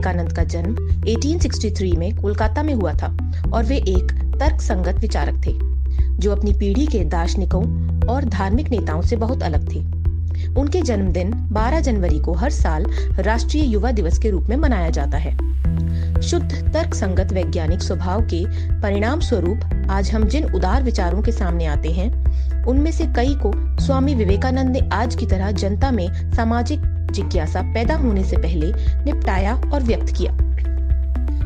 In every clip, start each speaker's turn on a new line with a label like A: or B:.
A: विवेकानंद का जन्म 1863 में कोलकाता में हुआ था और वे एक तर्कसंगत विचारक थे जो अपनी पीढ़ी के दार्शनिकों और धार्मिक नेताओं से बहुत अलग थे। उनके जन्मदिन 12 जनवरी को हर साल राष्ट्रीय युवा दिवस के रूप में मनाया जाता है। शुद्ध तर्कसंगत वैज्ञानिक स्वभाव के परिणाम स्वरूप आज हम जिन उदार विचारों के सामने आते हैं उनमें से कई को स्वामी विवेकानंद ने आज की तरह जनता में सामाजिक जिज्ञासा पैदा होने से पहले निपटाया और व्यक्त किया।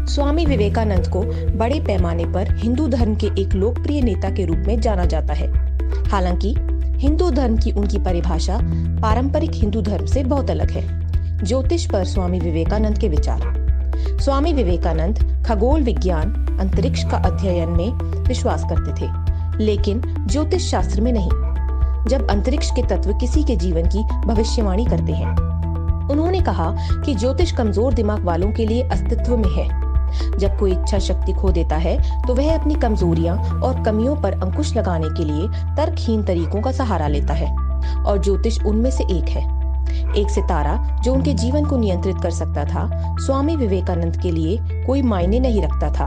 A: स्वामी विवेकानंद को बड़े पैमाने पर हिंदू धर्म के एक लोकप्रिय नेता के रूप में जाना जाता है। हालांकि हिंदू धर्म की उनकी परिभाषा पारंपरिक हिंदू धर्म से बहुत अलग है। ज्योतिष पर स्वामी विवेकानंद के विचार। स्वामी विवेकानंद खगोल विज्ञान, अंतरिक्ष का अध्ययन में विश्वास करते थे, लेकिन ज्योतिष शास्त्र में नहीं। जब अंतरिक्ष के तत्व किसी के जीवन की भविष्यवाणी करते हैं, उन्होंने कहा कि ज्योतिष कमजोर दिमाग वालों के लिए अस्तित्व में है। जब कोई इच्छा शक्ति खो देता है तो वह अपनी कमजोरियां और कमियों पर अंकुश लगाने के लिए तर्कहीन तरीकों का सहारा लेता है और ज्योतिष उनमें से एक है। एक सितारा जो उनके जीवन को नियंत्रित कर सकता था, स्वामी विवेकानंद के लिए कोई मायने नहीं रखता था।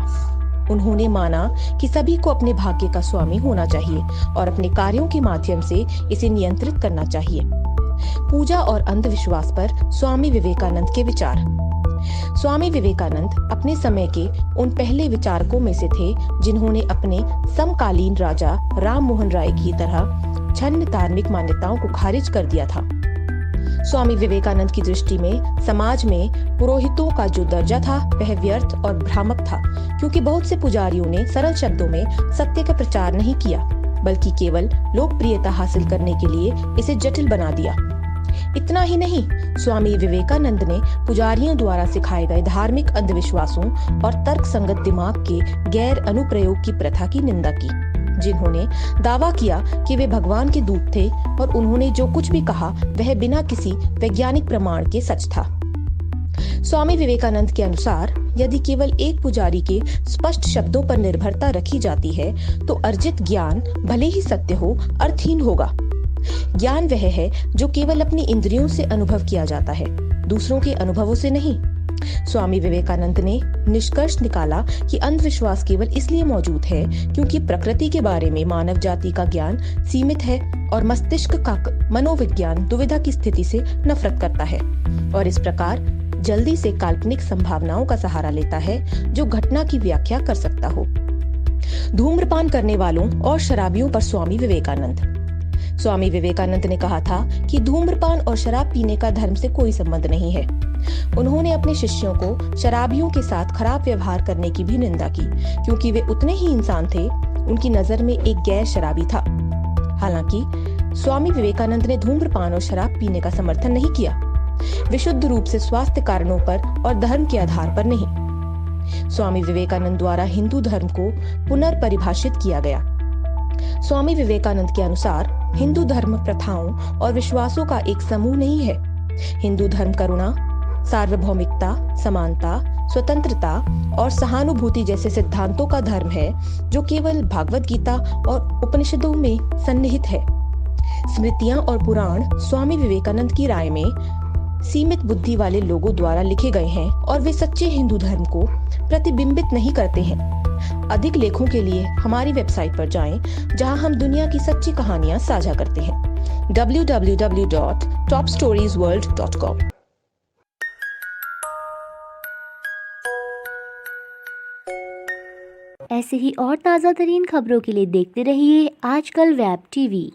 A: उन्होंने माना कि सभी को अपने भाग्य का स्वामी होना चाहिए और अपने कार्यों के माध्यम से इसे नियंत्रित करना चाहिए। पूजा और अंधविश्वास पर स्वामी विवेकानंद के विचार। स्वामी विवेकानंद अपने समय के उन पहले विचारकों में से थे जिन्होंने अपने समकालीन राजा राम मोहन राय की तरह छन्न धार्मिक मान्यताओं को खारिज कर दिया था। स्वामी विवेकानंद की दृष्टि में समाज में पुरोहितों का जो दर्जा था वह व्यर्थ और भ्रामक था, क्योंकि बहुत से पुजारियों ने सरल शब्दों में सत्य का प्रचार नहीं किया, बल्कि केवल लोकप्रियता हासिल करने के लिए इसे जटिल बना दिया। इतना ही नहीं, स्वामी विवेकानंद ने पुजारियों द्वारा सिखाए गए धार्मिक अंधविश्वासों और तर्कसंगत दिमाग के गैर अनुप्रयोग की प्रथा की निंदा की, जिन्होंने दावा किया कि वे भगवान के दूत थे और उन्होंने जो कुछ भी कहा वह बिना किसी वैज्ञानिक प्रमाण के सच था। स्वामी विवेकानंद के अनुसार यदि केवल एक पुजारी के स्पष्ट शब्दों पर निर्भरता रखी जाती है तो अर्जित ज्ञान भले ही सत्य हो, अर्थहीन होगा। ज्ञान वह है जो केवल अपनी इंद्रियों से अनुभव किया जाता है, दूसरों के अनुभवों से नहीं। स्वामी विवेकानंद ने निष्कर्ष निकाला कि अंधविश्वास केवल इसलिए मौजूद है क्योंकि प्रकृति के बारे में मानव जाति का ज्ञान सीमित है और मस्तिष्क का मनोविज्ञान दुविधा की स्थिति से नफरत करता है और इस प्रकार जल्दी से काल्पनिक संभावनाओं का सहारा लेता है जो घटना की व्याख्या कर सकता हो। धूम्रपान करने वालों और शराबियों पर स्वामी विवेकानंद। स्वामी विवेकानंद ने कहा था कि धूम्रपान और शराब पीने का धर्म से कोई संबंध नहीं है। उन्होंने अपने शिष्यों को शराबियों के साथ खराब व्यवहार करने की भी निंदा की, क्योंकि वे उतने ही इंसान थे। उनकी नजर में एक गैर शराबी था। हालांकि स्वामी विवेकानंद ने धूम्रपान और शराब पीने का समर्थन नहीं किया, विशुद्ध रूप से स्वास्थ्य कारणों पर और धर्म के आधार पर नहीं। स्वामी विवेकानंद द्वारा हिंदू धर्म को पुनर्परिभाषित किया गया। स्वामी विवेकानंद के अनुसार हिंदू धर्म प्रथाओं और विश्वासों का एक समूह नहीं है। हिंदू धर्म करुणा, सार्वभौमिकता, समानता, स्वतंत्रता और सहानुभूति जैसे सिद्धांतों का धर्म है जो केवल भागवत गीता और उपनिषदों में सन्निहित है। स्मृतियां और पुराण स्वामी विवेकानंद की राय में सीमित बुद्धि वाले लोगों द्वारा लिखे गए हैं और वे सच्चे हिंदू धर्म को प्रतिबिंबित नहीं करते हैं। अधिक लेखों के लिए हमारी वेबसाइट पर जाएं, जहां हम दुनिया की सच्ची कहानियां साझा करते हैं। www.topstoriesworld.com।
B: ऐसे ही और ताज़ा तरीन खबरों के लिए देखते रहिए आजकल वेब टीवी।